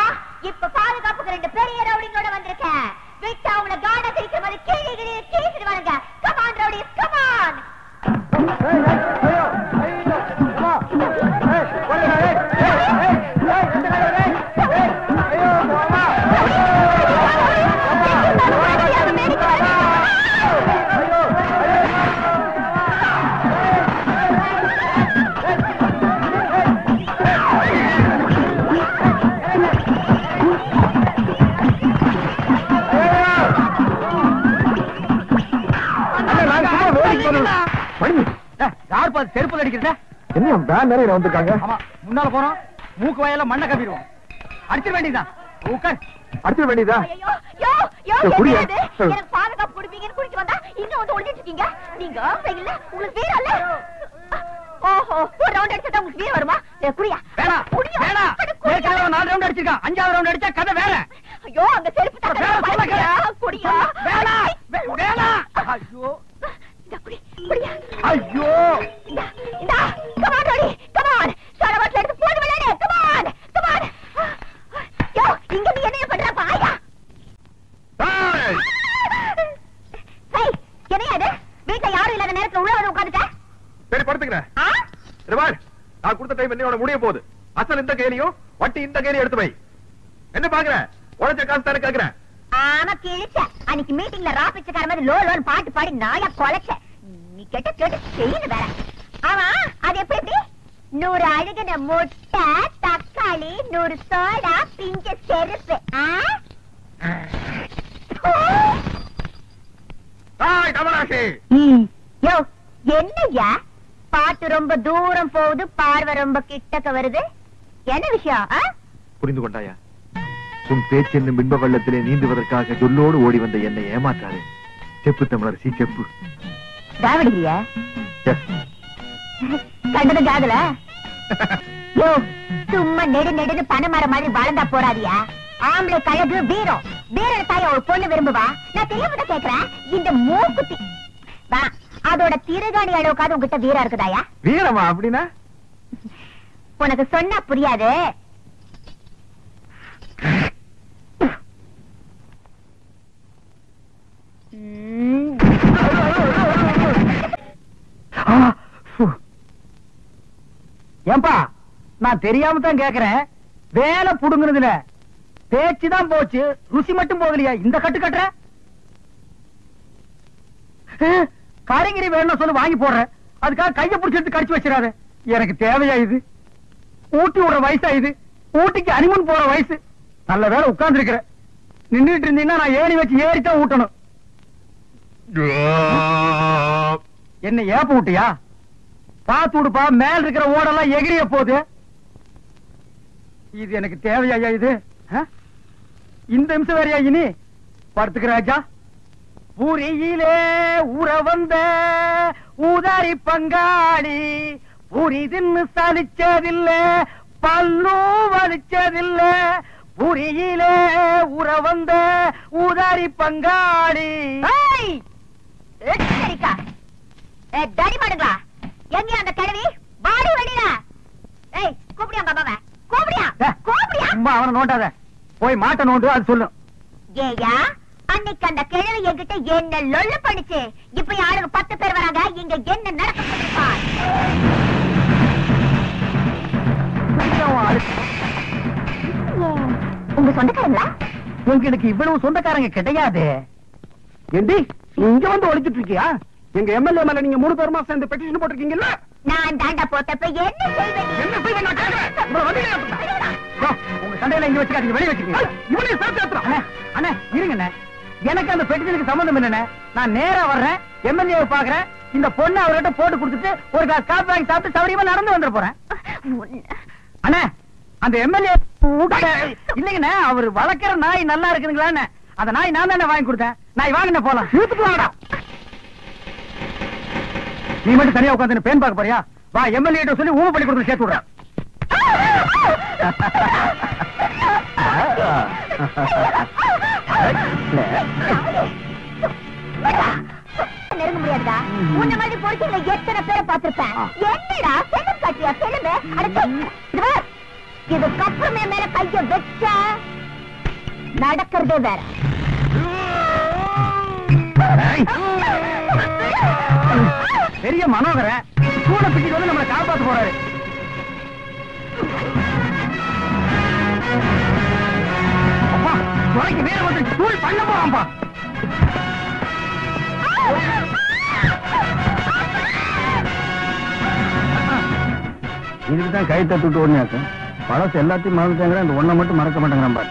இப்ப பாதுகாப்புக்கு 2 பெரிய ரவுடிங்களோட வந்திருக்கேன். விட்டு அவங்கள காட திரிக்கிற மாதிரி கீழே கீழ்ச்சிடுவானுங்க. Come on rowdies, come on. யார் பாத்து செருப்பு அடிக்கிறத? என்ன வேன் நிறைய வந்திருக்காங்க? ஆமா, முன்னால போறோம், மூக்கு வாயில மண்ணை கப்பிடுவோம். அடிச்சிட வேண்டியதான். அடிச்சிட வேண்டியதா? ஐயோ, யோ, யோ, குடியா? என்னது? எனக்கு பாதுகாப்பு கொடுப்பீங்கன்னு குடிச்சு வந்தா இன்னும் வந்து ஒளிஞ்சிட்டு இருக்கீங்க. நீங்க இல்ல, உங்களுக்கு வீரம் இல்ல. ஓஹோ, ஒரு ரவுண்ட் அடிச்சா உங்களுக்கு வீரம் வருமா? குடியா? வேணா, வேணா. ஏற்கனவே 4 ரவுண்ட் அடிச்சிருக்கான். 5வது ரவுண்ட் அடிச்சா கதை வேற. ஐயோ, அந்த செருப்பு குடியா? வேணா, வேணா. ஐயோ, இந்த குடி, குடியா? ஐயோ, இந்த கமான் ரோடி, கமான். சரவட்ல எடுத்து போடு விளையாடு. Come on, come on. யோ, இங்க நீ என்ன பண்ற பாயா? ஹேய், என்னையா வீட்டுல யாரும் இல்லாத நேரத்துல உள்ள வந்து உட்கார்ந்துட்ட? சரி, படுத்துக்கிறேன். நான் கொடுத்த டைம் என்னோட முடிய போகுது. அசல் இந்த கையிலையும் வட்டி இந்த கையிலையும் எடுத்து வை. என்ன பாக்குற? உழைச்ச காசு தானே கேக்குறேன். ஆமா, கிழிச்ச. அன்னைக்கு மீட்டிங்ல ராபிச்சக்கார மாதிரி லோன் பாட்டு பாடி நாயா கொலைச்ச. நீ கேட்ட செய்யுது வேற. ஆமா, அது எப்படி? 100 அழுகின முட்டை, தக்காளி, 100 சோடா, பிஞ்ச செருப்பு. யோ, என்னய்யா பாட்டு ரொம்ப தூரம் போகுது, பார்வை ரொம்ப கிட்டக்க வருது. என்ன விஷயம்? புரிந்து கொண்டாயா? உன் பேச்சு என்னும் பின்ப வெள்ளத்திலே நீந்துவதற்காக சொல்லோடு ஓடி வந்த என்னை ஏமாற்றாரு. செப்பு தமிழரசி, செப்பு. தாவடியா கண்டது காதல? யோ, சும்மா நெடு நெடுன்னு பனைமரம் மாதிரி வளர்ந்தா போறாதியா? ஆம்பளை கழகு வீரம், வீர தாய ஒரு பொண்ணு விரும்புவா. நான் தெரியாம கேக்குறேன், இந்த மூக்குத்தி வா, அதோட திருகாணி அளவுக்காவது உங்ககிட்ட வீரம் இருக்குதாயா? வீரமா அப்படின்னா? உனக்கு சொன்னா புரியாது. ஏன்பா நான் தெரியாம தான் கேக்குறேன், வேலை புடுங்குறதுல பேச்சுதான் போச்சு, ருசி மட்டும் போகலையா? இந்த கட்டு கட்டுற காரிங்கிரி வேணும் சொல்லு, வாங்கி போடுறேன். அதுக்காக கையை பிடிச்சிட்டு கடிச்சு வச்சிடாத. எனக்கு தேவையா இது? ஊட்டி விடுற வயசா இது? ஊட்டிக்கு அனிமன் போற வயசு. நல்ல வேலை உட்கார்ந்து இருக்கிற. நின்றுட்டு இருந்தீங்கன்னா நான் ஏணி வச்சு ஏறித்தான் ஊட்டணும். என்ன ஏப்ப விட்டியா? பாத்து விடுப்பா, மேல இருக்கிற ஓடெல்லாம் எகிரிய போகுது. இது எனக்கு தேவையா இது? இந்த நிமிஷம் வேறையா இனி? படுத்துக்கிற ராஜா. பூரியிலே ஊற வந்த ஊதாரி பங்காளி, பூரி தின்னு சலிச்சதில்ல, பல்லும் வலிச்சதில்ல. பூரியிலே ஊற வந்த ஊதாரி பங்காளி. தடிமாடுங்களா, எங்க அந்த கிழவி? வாடி வெளியில. ஏய், கூப்பிடியா பாபாவ? கூப்பிடியா? கூப்பிடியா? அம்மா அவனை நோண்டாத, போய் மாட்ட நோண்டு, அது சொல்லு. ஏயா, அன்னைக்கு அந்த கிழவி என்கிட்ட என்ன லொல்லு பண்ணிச்சு. இப்ப யாருக்கு 10 பேர் வராங்க, இங்க என்ன நடக்க? உங்க சொந்தக்காரங்களா? உங்களுக்கு இவ்வளவு சொந்தக்காரங்க கிடையாது. ஏண்டி இங்க வந்து ஒளிச்சிட்டு இருக்கியா? எங்க எம்எல்ஏ மேல நீங்க 3 பேருமா சேர்ந்து பெட்டிஷன் போட்டிருக்கீங்கல்ல? நான் தாண்டா போட்டப்ப என்ன செய்வேன்? என்ன செய்வேன் நான் கேக்குறேன். உங்க சண்டையில இங்க வச்சுக்காதீங்க, வெளிய வச்சுக்கீங்க. இவனையும் சேர்த்து ஏத்துறோம். அண்ணே இருங்கண்ணே, எனக்கு அந்த பெட்டிஷனுக்கு சம்பந்தம் இல்லண்ணே. நான் நேரா வர்றேன், எம்எல்ஏ பாக்குறேன். இந்த பொண்ணு அவர்கிட்ட போட்டு கொடுத்துட்டு ஒரு கிளாஸ் காபி வாங்கி சாப்பிட்டு சௌரியமா நடந்து வந்துட போறேன். அண்ணே அந்த எம்எல்ஏ இல்லைங்கண்ணே, அவர் வளர்க்கிற நாய் நல்லா இருக்குதுங்களான்னு அந்த நாய் நான் தானே வாங்கி கொடுத்தேன். நாய் வாங்கின போலாம். வாங்கடா. நீ மட்டும் தனியா உட்காந்து பேன் பார்க்க போறியா? வா, எம்எல்ஏ சொல்லி ஊமை பண்ணி கொடுத்து சேர்த்து விடுறேன். நெருங்க முடியாதா? உன்ன மாதிரி பொறுக்கில எத்தனை பேரை பார்த்திருப்பேன். என்னடா செல்லம் காட்டியா? செல்லுமே இதுக்கப்புறமே மேல கைய வச்ச நடக்கிறதே வேற. பெரிய மனோகர கூட பிடிச்சு வந்து நம்மளை காப்பாற்ற போறாரு. அப்பா துறைக்கு வேற வந்து தூள் பண்ண போறான்பா. இதுக்குதான் கை தட்டுட்டு ஓடினாக்க பழசு எல்லாத்தையும் மறந்துட்டாங்க, இந்த ஒண்ணை மட்டும் மறக்க மாட்டேங்கிறான் பாரு.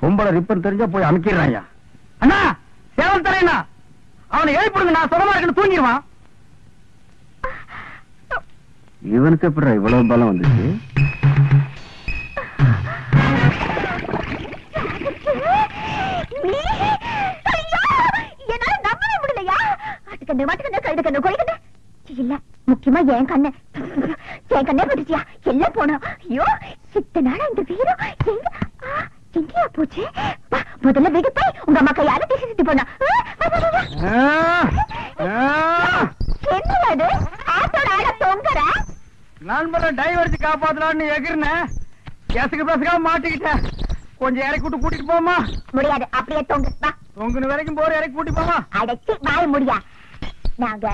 பொம்பளை ரிப்பர் தெரிஞ்சா போய் அமைக்கிறாயா? அண்ணா சேவல் தரையண்ணா, அவனை எழுப்பிடுங்க, நான் சுகமா இருக்குன்னு தூங்கிடுவான். இவனுக்கு எப்படி இவ்வளவு பலம் வந்துச்சு? என்னால நம்பவே முடியலையா? அட்டுக்கண்ணு மட்டுக்கண்ணு கழுது கண்ணு கொய்கண்ணு இல்ல, முக்கியமா என் கண்ணு பட்டுச்சியா? எல்லாம் போனோம். ஐயோ இத்தனை நாளா இந்த வீரம் எங்கேயா போச்சு? முதல்ல வீடு போய் உங்க அம்மா கையால பேசிட்டு போனா. என்னது ஆட்டோட ஆட தொங்குற? நண்பரை டைவர்ஸ் காப்பாத்தலான்னு எகிர்னேன், கேசுக்கு பேசுக்காம மாட்டிக்கிட்டேன். கொஞ்சம் இறக்கி விட்டு கூட்டிட்டு போமா? முடியாது, அப்படியே தொங்கு. தொங்குன வரைக்கும் போற இறக்கி கூட்டி போமா? அடைச்சி வாய முடியா? நாங்க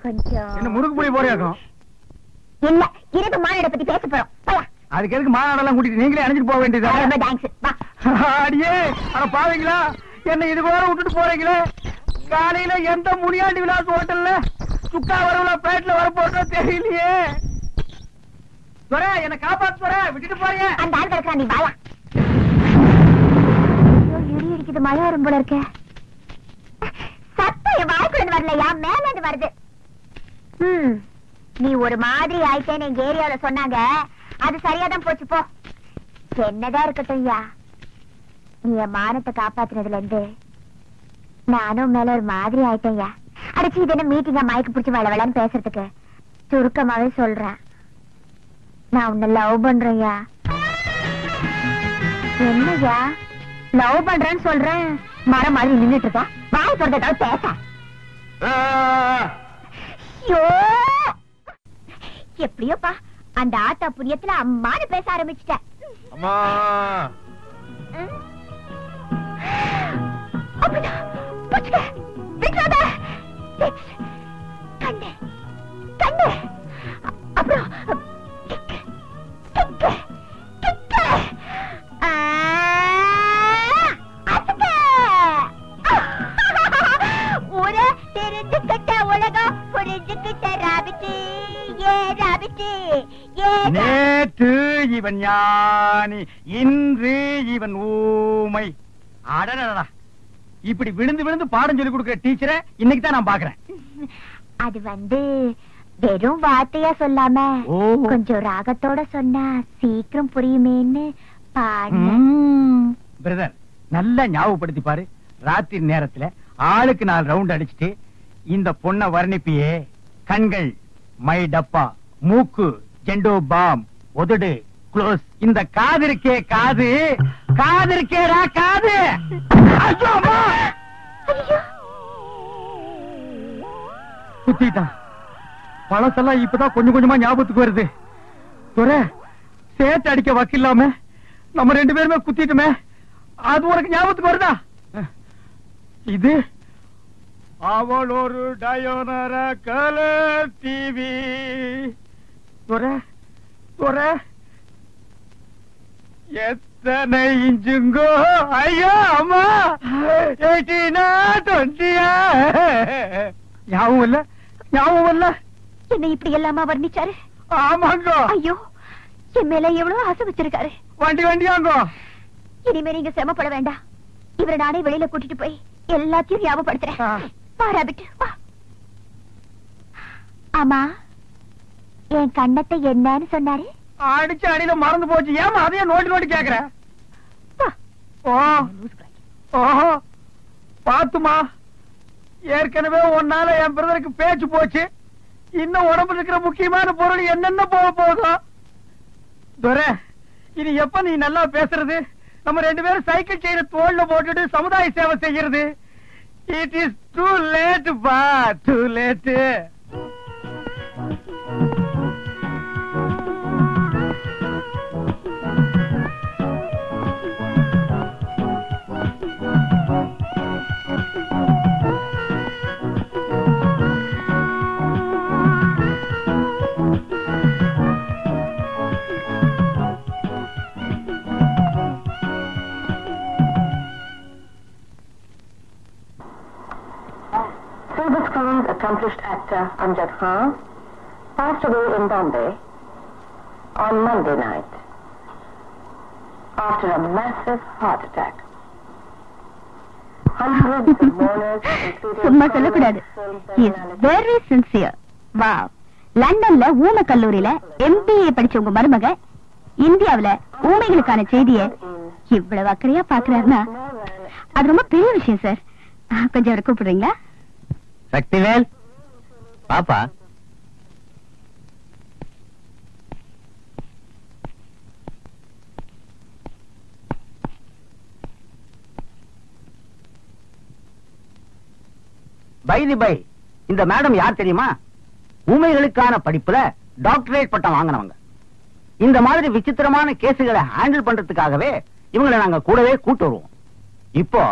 கொஞ்சம் என்ன முறுக்கு புளி போறியாக்கும்? இல்ல, இருது மாநாட பத்தி பேச போறோம். அதுக்கு எதுக்கு மாநாடெல்லாம் கூட்டிட்டு நீங்களே அணைஞ்சிட்டு போக வேண்டியது? அடியே அட பாவீங்களா, என்ன இது கூட விட்டுட்டு போறீங்களே? காலையில எந்த முனியாண்டி விலாஸ் ஹோட்டல்ல சுக்கா வரவுல பேட்ல வர போட்டோ தெரியலையே. என்ன காப்பாத்து போற, விட்டுட்டு போறீங்க. அந்த ஆள் கிடக்குறா, நீ வாயா. இடி இடிக்குது, மழை வரும் போல இருக்க. சத்தம் என் வாய்க்குள்ள வரலையா, மேல இருந்து வருது. நீ ஒரு மாதிரி ஆயிட்டேன்னு எங்க ஏரியால சொன்னாங்க, அது சரியாதான் போச்சு போ. என்னதான் இருக்கட்டும் ஐயா, நீ என் மானத்தை காப்பாத்துனதுல இருந்து நானும் மேல ஒரு மாதிரி ஆயிட்டேன் ஐயா. அடைச்சி இது என்ன மீட்டிங்கா மயக்கு பிடிச்சி வளவளன்னு பேசுறதுக்கு? சுருக்கமாவே சொல்றேன், நான் உன்னை லவ் பண்றேன் ஐயா. என்னய்யா லவ் பண்றேன்னு சொல்றேன், மரம் மாதிரி நின்னுட்டு இருக்கா? வாய் சொல்றதாவது பேச. எப்படியோப்பா அந்த ஆத்தா புரியத்துல அம்மானு பேச ஆரம்பிச்சுட்டேன். அம்மா கண்ணு கண்ணு அப்புறம் நேற்று இவன் ஞானி, இன்று இவன் ஊமை. அடடடா, இப்படி விழுந்து விழுந்து பாடம் சொல்லி கொடுக்கிற டீச்சரை இன்னைக்கு தான் நான் பாக்குறேன். அது வெறும் வார்த்தையா சொல்லாம கொஞ்சம் ராகத்தோட சொன்னா சீக்கிரம் புரியுமேன்னு பிரதர், நல்லா ஞாபகப்படுத்தி பாரு. ராத்திரி நேரத்துல ஆளுக்கு 4 ரவுண்ட் அடிச்சுட்டு இந்த பொண்ண வர்ணிப்பியே. கண்கள் மை டப்பா, மூக்கு ஜெண்டோ பாம், உதடு க்ளோஸ். இந்த காது இருக்கே காது, காது இருக்கேடா காது. குத்திட்டான். பழசெல்லாம் இப்பதான் கொஞ்சம் கொஞ்சமா ஞாபகத்துக்கு வருது. துரை, சேட்டு அடிக்க வக்கில்லாம நம்ம 2 பேருமே குத்திட்டுமே, அது உனக்கு ஞாபகத்துக்கு வருதா? இது அவள் ஒரு டயோனர கலர் டிவி. துரை துரை, எத்தனை இன்ச்சுங்கோ? ஐயோ அம்மா, 18 20. ஞாபகம் இல்ல, ஞாபகம் இல்ல. என்ன இப்படி எல்லாமா வர்ணிச்சாரு? ஆமாங்க. ஐயோ, என் மேல எவ்வளவு ஆசை வச்சிருக்காரு. வண்டி வண்டியாங்க. இனிமே நீங்க சிரமப்பட வேண்டாம். இவரை நானே வெளியில கூட்டிட்டு போய் எல்லாத்தையும் ஞாபகப்படுத்துறேன். பாராபிட்டு வா. ஆமா, என் கண்ணத்தை என்னன்னு சொன்னாரு? அடிச்சு அடியில மறந்து போச்சு. ஏமா அதையே நோண்டி நோண்டி கேக்குற? ஓஹோ, பாத்துமா, ஏற்கனவே உன்னால என் பிரதருக்கு பேச்சு போச்சு. இன்னும் உடம்புல இருக்கிற முக்கியமான பொருள் என்னென்ன போக போகுதோ. துரை, இனி எப்ப நீ நல்லா பேசுறது? நம்ம 2 பேரும் சைக்கிள் செயின தோல்ல போட்டுட்டு சமுதாய சேவை செய்யறது. இட் இஸ் டூ லேட் பா, too late. Silver Screen's accomplished actor Amjad Khan passed away in Bombay on Monday night after a massive heart attack. Hundreds of mourners, சும்மா சொல்லக்கூடாது. Is very sincere. வாவ். லண்டன்ல ஊமை கல்லூரியில MBA படிச்ச உங்க மருமக இந்தியாவுல ஊமைகளுக்கான செய்திய இவ்வளவு அக்கறையா பாக்குறாருன்னா அது ரொம்ப பெரிய விஷயம் சார். கொஞ்சம் அவரை கூப்பிடுறீங்களா? சக்திவேல் பாப்பா. பை இந்த மேடம் யார் தெரியுமா? ஊமைகளுக்கான படிப்புல டாக்டரேட் பட்டம் வாங்கினவங்க. இந்த மாதிரி விசித்திரமான கேசுகளை ஹேண்டில் பண்றதுக்காகவே இவங்களை நாங்க கூடவே கூட்டு வருவோம். இப்போ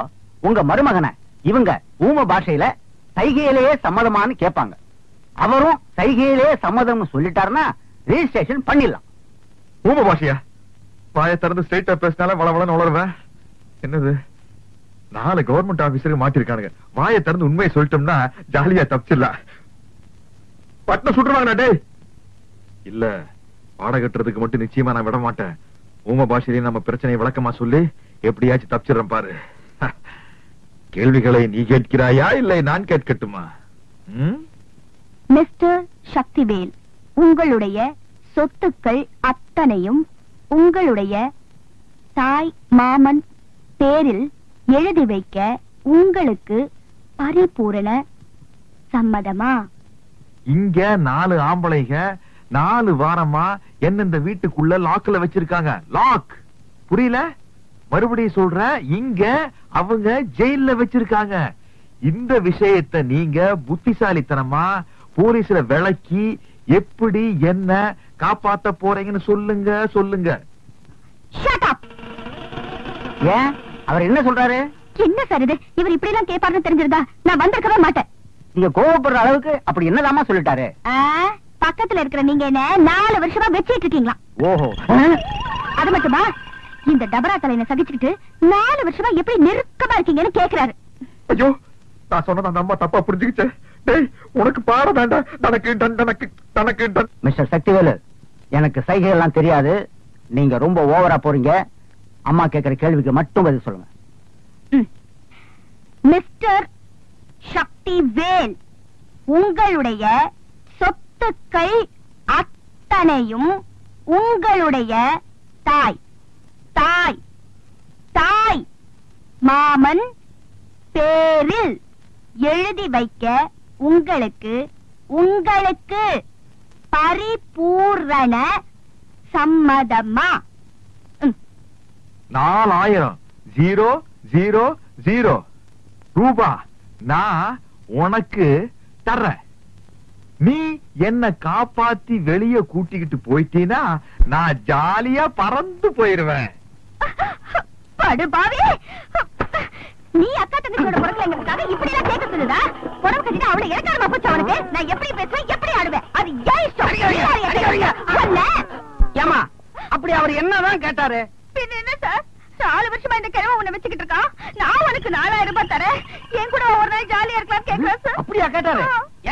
உங்க மருமகனை இவங்க ஊமை பாஷையில சைகையிலேயே சம்மதமானு கேட்பாங்க. அவரும் சைகையிலேயே சம்மதம் சொல்லிட்டாருன்னா ரெஜிஸ்ட்ரேஷன் பண்ணிடலாம். ஊம பாஷையா? வாயை திறந்து ஸ்ட்ரெயிட்டா பேசினால வளவளன்னு உளருவேன். என்னது, 4 கவர்மெண்ட் ஆபீசருக்கு மாட்டிருக்கானுங்க. வாயை திறந்து உண்மையை சொல்லிட்டோம்னா ஜாலியா தப்பிச்சிடலாம். பட்டம் சுட்டுருவாங்க. டேய், இல்ல, பாட கட்டுறதுக்கு மட்டும் நிச்சயமா நான் விட மாட்டேன். ஊம பாஷையிலேயே நம்ம பிரச்சனையை விளக்கமா சொல்லி எப்படியாச்சும் தப்பிச்சிடறேன் பாரு. கேள்விகளை நீ கேட்கிறாயா இல்லை நான் கேட்கட்டுமா? மிஸ்டர் சக்திவேல், உங்களுடைய சொத்துக்கள் அத்தனையும் உங்களுடைய தாய் மாமன் பேரில் எழுதி வைக்க உங்களுக்கு பரிபூரண சம்மதமா? இங்க 4 ஆம்பளைங்க 4 வாரமா என்ன இந்த வீட்டுக்குள்ள லாக்ல வச்சிருக்காங்க. லாக் புரியல? மறுபடியும் சொல்ற, இங்க அவங்க ஜெயில்ல வச்சிருக்காங்க. இந்த விஷயத்தை நீங்க புத்திசாலித்தனமா போலீஸ்ல விளக்கி எப்படி என்ன காப்பாத்த போறீங்கன்னு சொல்லுங்க சொல்லுங்க. Shut up. ஏன் அவர் என்ன சொல்றாரு? என்ன சார் இது? இவர் இப்படி எல்லாம் கேட்பாருன்னு தெரிஞ்சிருந்தா நான் வந்திருக்கவே மாட்டேன். நீங்க கோவப்படுற அளவுக்கு அப்படி என்னதாமா சொல்லிட்டாரு? பக்கத்துல இருக்கிற நீங்க என்ன 4 வருஷமா வச்சிட்டு இருக்கீங்களா? ஓஹோ, அது மட்டுமா, இந்த டபரா தலையில சகிச்சுக்கிட்டு 4 வருஷமா எப்படி நெருக்கமா இருக்கீங்கன்னு கேக்குறாரு. ஐயோ, நான் சொன்னது அந்த அம்மா தப்பா புரிஞ்சுக்கிச்சே. டேய், உனக்கு பாட வேண்டாம். தனக்கு டன் தனக்கு தனக்கு டன். மிஸ்டர் சக்திவேலு, எனக்கு சைகை எல்லாம் தெரியாது. நீங்க ரொம்ப ஓவரா போறீங்க. அம்மா கேட்கிற கேள்விக்கு மட்டும் பதில் சொல்லுங்க. மிஸ்டர் சக்திவேல், உங்களுடைய சொத்துக்கள் அத்தனையும் உங்களுடைய தாய் தாய் தாய் மாமன் பேரில் எழுதி வைக்க உங்களுக்கு உங்களுக்கு பரிபூரண சம்மதமா? 4000 ரூபா நான் உனக்கு தர்றேன். நீ என்ன காப்பாத்தி வெளிய கூட்டிக்கிட்டு போயிட்டீனா நான் ஜாலியா பறந்து போயிருவேன். படுபாவி, நீ அக்கா தங்கச்சியோட பிறக்கலைங்கிறதுக்காக இப்படி எல்லாம் கேட்க சொல்லுதா? புடவை கட்டிட்டு அவளை இறக்காரமா போச்சு அவனுக்கு. நான் எப்படி பேசுவேன், எப்படி ஆடுவேன், அது ஏன் இஷ்டம். ஏமா அப்படி அவர் என்னதான் கேட்டாரு? பின்ன என்ன சார், 4 வருஷமா இந்த கிழமை உன்னை வச்சுக்கிட்டு இருக்கான். நான் உனக்கு 4000 ரூபாய் தரேன், என் கூட ஒரு நாள் ஜாலியா இருக்கலாம் கேட்கிறேன் சார். அப்படியா கேட்டாரு?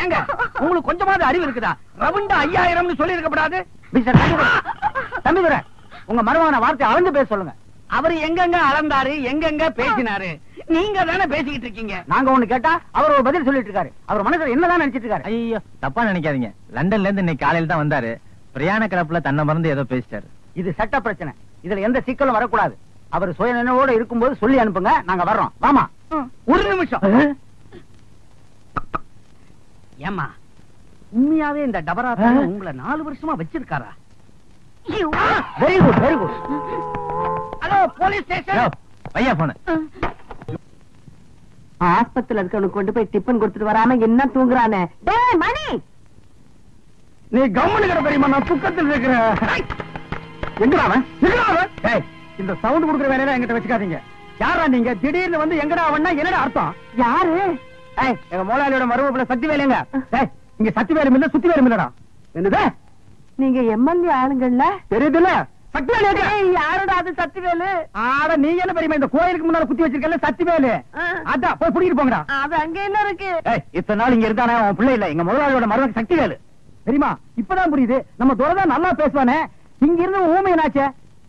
ஏங்க உங்களுக்கு கொஞ்சமாவது அறிவு இருக்குதா? ரவுண்டா 5000 சொல்லி இருக்கப்படாது. தம்பிதுரை, உங்க மருமகன வார்த்தை அளந்து பேச சொல்லுங்க. அவர் எங்கெங்க அளந்தாரு, எங்கெங்க பேசினாரு? நீங்க தானே பேசிக்கிட்டு இருக்கீங்க. நாங்க ஒண்ணு கேட்டா அவர் ஒரு பதில் சொல்லிட்டு இருக்காரு. அவர் மனசுல என்னதான் நினைச்சிட்டு இருக்காரு? ஐயோ, தப்பா நினைக்காதீங்க. லண்டன்ல இருந்து இன்னைக்கு காலையில தான் வந்தாரு. பிரயாண கிளப்புல தன்னை மறந்து ஏதோ பேசிட்டாரு. இது சட்ட பிரச்சனை. இதுல எந்த சிக்கலும் வரக்கூடாது. அவர் சுய நினைவோட இருக்கும்போது சொல்லி அனுப்புங்க, நாங்க வர்றோம். வாமா. ஒரு நிமிஷம். ஏமா உண்மையாவே இந்த டபரா உங்களை 4 வருஷமா வச்சிருக்காரா? Very good, very good. Hello police station. பையா போன ஆஸ்பத்திரியில இருக்கவனுக்கு கொண்டு போய் டிபன் கொடுத்துட்டு வராம என்ன தூங்குறானே? டேய் மணி, நீ கவனம் கிட தெரியுமா? நான் துக்கத்தில் இருக்கிறேன். எங்கடா அவன்? இந்த சவுண்ட் கொடுக்குற வேலையில எங்கிட்ட வச்சுக்காதீங்க. யாரா நீங்க? திடீர்னு வந்து எங்கடா அவன்னா என்னடா அர்த்தம்? யாரு? எங்க முதலாளியோட மருமப்புல சக்தி வேலைங்க. இங்க சக்தி வேலும் இல்ல, சுத்தி வேலும் இல்லடா. என்னது? நீங்க எம்எல்ஏ ஆளுங்கள்ல தெரியுதுல்ல? சக்தி வேலு யாரோட? அது சத்திவேலு. ஆட நீங்க என்ன பெரியமா இந்த கோயிலுக்கு முன்னால குத்தி வச்சிருக்கல சக்தி வேலு. அதான் போய் புடிக்கிட்டு போங்கடா. அது அங்க என்ன இருக்கு? இத்தனை நாள் இங்க இருந்தானே அவன் பிள்ளை இல்ல, எங்க முதலாளியோட மருமக சக்தி வேலு. தெரியுமா? இப்பதான் புரியுது. நம்ம துரதான் நல்லா பேசுவானே, இங்க இருந்து ஊமையனாச்சே.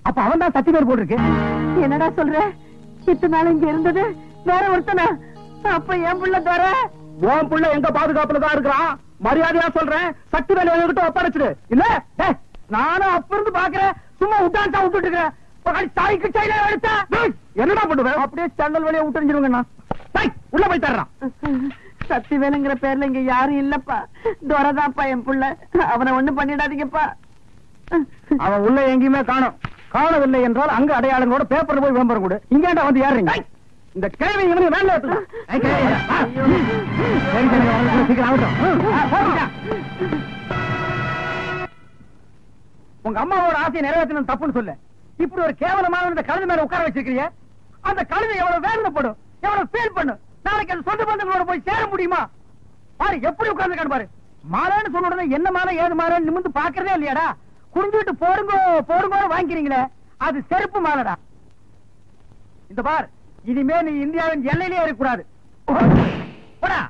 அப்ப அவன் தான் சக்தி வேலு போட்டிருக்கு. என்னடா சொல்ற? இத்தனை நாள் இங்க இருந்தது வேற ஒருத்தனா? அப்ப என் புள்ள துர. உன் புள்ள எங்க பாதுகாப்புல தான் இருக்கிறான். மரியாதையா சொல்றேன், சக்தி வேலு என்கிட்ட ஒப்படைச்சிடு. இல்ல நானும் அப்ப இருந்து பாக்குறேன், சும்மா விட்டான்டா விட்டுட்டு இருக்கேன். தாய்க்கு சைல எடுத்த என்னடா பண்ணுவேன்? அப்படியே சண்டல் வழியா விட்டுருந்துருங்க. உள்ள போய் தர்றான். சக்தி வேலுங்கிற பேர்ல இங்க யாரும் இல்லப்பா. துரதாப்பா என் புள்ள. அவனை ஒண்ணும் பண்ணிடாதீங்கப்பா. அவன் உள்ள எங்கேயுமே காணவில்லை என்றால் அங்க அடையாளங்களோட பேப்பர்ல போய் விளம்பரம் கொடு. இங்கேண்டா வந்து ஏறுறீங்க? இந்த கேள்வி இவனுக்கு வேலை எடுத்துக்கலாம். உங்க அம்மாவோட ஆசையை நிறைவேற்றணும் தப்புன்னு சொல்லு. இப்படி ஒரு கேவலமான இந்த கழுதை மேல உட்கார வச்சிருக்கீங்க. அந்த கழுதை எவ்வளவு வேதனைப்படும், எவ்வளவு ஃபீல் பண்ணும். நாளைக்கு அது சொந்த பந்தங்களோட போய் சேர முடியுமா? பாரு எப்படி உட்கார்ந்து பாரு. மாலைன்னு சொன்ன உடனே என்ன மாலை ஏது மாலை நிமிந்து பாக்குறதே இல்லையாடா? குடிஞ்சுட்டு போடுங்கோ போடுங்கோ வாங்கிக்கிறீங்களே, அது செருப்பு மாலைடா. இந்த பார், இனிமே நீ இந்தியாவின் எல்லையிலே இருக்கக்கூடாது. போடா.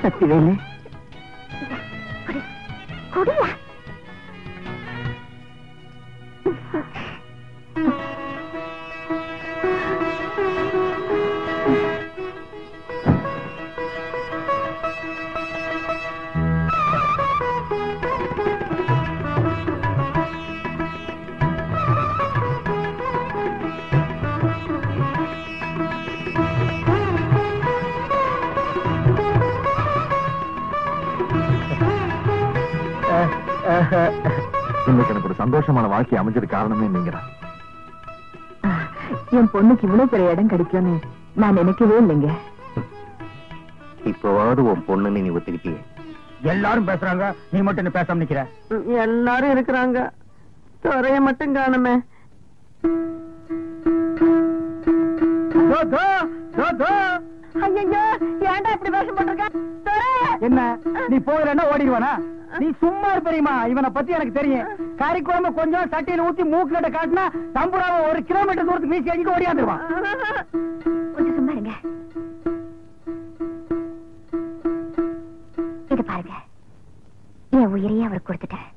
சக்திவேலு குடியா? இன்னைக்கு எனக்கு ஒரு சந்தோஷமான வாழ்க்கை அமைஞ்சது காரணமே நீங்கதான். என் பொண்ணுக்கு இவ்வளவு பெரிய இடம் கிடைக்கும்னு நான் நினைக்கவே இல்லைங்க. இப்பவாவது உன் பொண்ணுன்னு நீ ஒத்துக்கிட்டியே. எல்லாரும் பேசுறாங்க, நீ மட்டும் என்ன பேசாம நிக்கிற? எல்லாரும் இருக்கிறாங்க, துறைய மட்டும் காணுமே. ஐயோ ஏன்டா இப்படி வேஷம் போட்டிருக்க? என்ன நீ போகலன்னா ஓடிடுவானா? நீ சும்மா பெரியமா, இவனை பத்தி எனக்கு தெரியும். கறிக்குழம்பு கொஞ்சம் சட்டியில ஊத்தி மூக்கிட்ட காட்டினா தம்புராவை 1 கிலோமீட்டர் தூரத்துக்கு வீசி அடிட்டு ஓடியாந்துருவான். கொஞ்சம் சும்மா இருங்க. இது பாருங்க, என் உயிரையே அவர் கொடுத்துட்டேன்.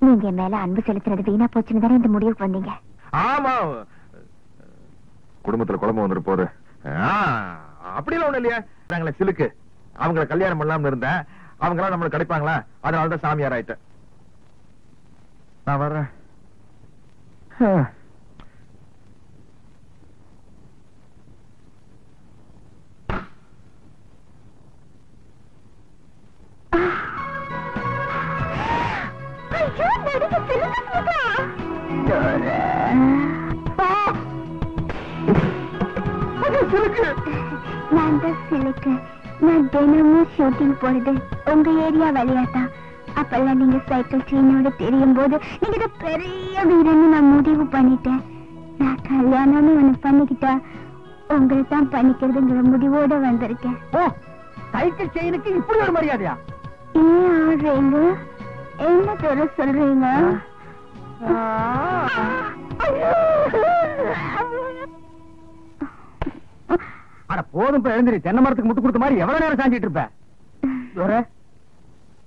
நீங்க என் மேல அன்பு செலுத்தினது வீணா போச்சுன்னு தானே இந்த முடிவுக்கு வந்தீங்க? ஆமா, குடும்பத்துல குழம்பு வந்துட்டு போகுது. அப்படிலாம் ஒண்ணு இல்லையா? நாங்களே சிலுக்கு அவங்கள கல்யாணம் பண்ணலாம்னு இருந்தேன். அவங்களாம் நம்மளுக்கு கிடைப்பாங்களா? அதனாலதான் சாமியார் ஆயிட்டேன். நான் வர்றேன். நான் தான் சிலுக்கு. நான் தினமும் ஷூட்டிங் போறது உங்க ஏரியா வழியாதான். அப்பெல்லாம் நீங்க சைக்கிள் செயினோட தெரியும் போது நீங்க பெரிய வீரன்னு நான் முடிவு பண்ணிட்டேன். நான் கல்யாணம்னு ஒண்ணு பண்ணிக்கிட்டா உங்களை தான் பண்ணிக்கிறதுங்கிற முடிவோட வந்திருக்கேன். ஓ, சைக்கிள் செயினுக்கு இப்படி ஒரு மரியாதையா? ஏன் ஆடுறீங்க? என்ன தர சொல்றீங்க? அட போதும், எழுந்திரி. தென்னை மரத்துக்கு முட்டு கொடுத்த மாதிரி எவ்வளவு நேரம் சாஞ்சிட்டு இருப்ப?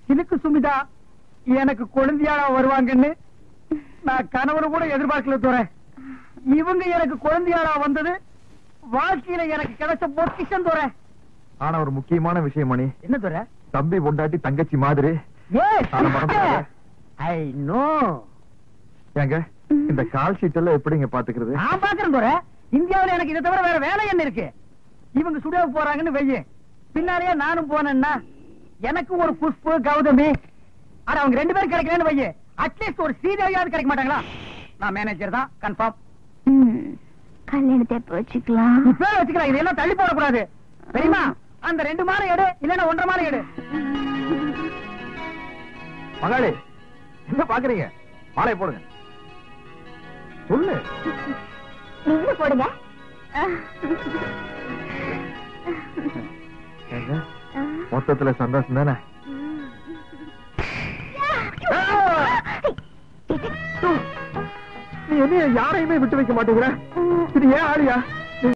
சிலுக்கு சுமிதா எனக்கு குழந்தையாளா வருவாங்கன்னு நான் கணவனு கூட எதிர்பார்க்கல தோற. இவங்க எனக்கு குழந்தையாளா வந்தது வாழ்க்கையில எனக்கு கிடைச்ச பொக்கிஷம் தோற. ஆனா ஒரு முக்கியமான விஷயம் மணி. என்ன தோற? தம்பி பொண்டாட்டி தங்கச்சி மாதிரி. I know. ஏங்க இந்த கால் ஷீட் எல்லாம் எப்படிங்க பாத்துக்கிறது? நான் பாக்குறேன் தோற. இந்தியாவில எனக்கு இதை தவிர வேற வேலை என்ன இருக்கு? இவங்க சுடியோக்கு போறாங்கன்னு வெய்ய, பின்னாலேயே நானும் போனேன்னா எனக்கு ஒரு புஷ்பு கௌதமி, ஆனா அவங்க 2 பேரும் கிடைக்கிறேன்னு வைய, அட்லீஸ்ட் ஒரு ஸ்ரீதேவியாவது கிடைக்க மாட்டாங்களா? நான் மேனேஜர் தான் கன்ஃபார்ம். கல்யாணத்தை எப்ப வச்சுக்கலாம்? இப்பவே வச்சுக்கலாம். இதெல்லாம் தள்ளி போடக்கூடாது தெரியுமா? அந்த 2 மாலை எடு, இல்லன்னா 1.5 மாலை எடு. மகாளி என்ன பாக்குறீங்க? மாலையை போடுங்க. சொல்லு. நீங்க போடுங்க. மொத்தத்துல சந்தோஷம் தானே? நீ என்ன யாரையுமே விட்டு வைக்க மாட்டேங்கிற? இது ஏன் ஆளியா?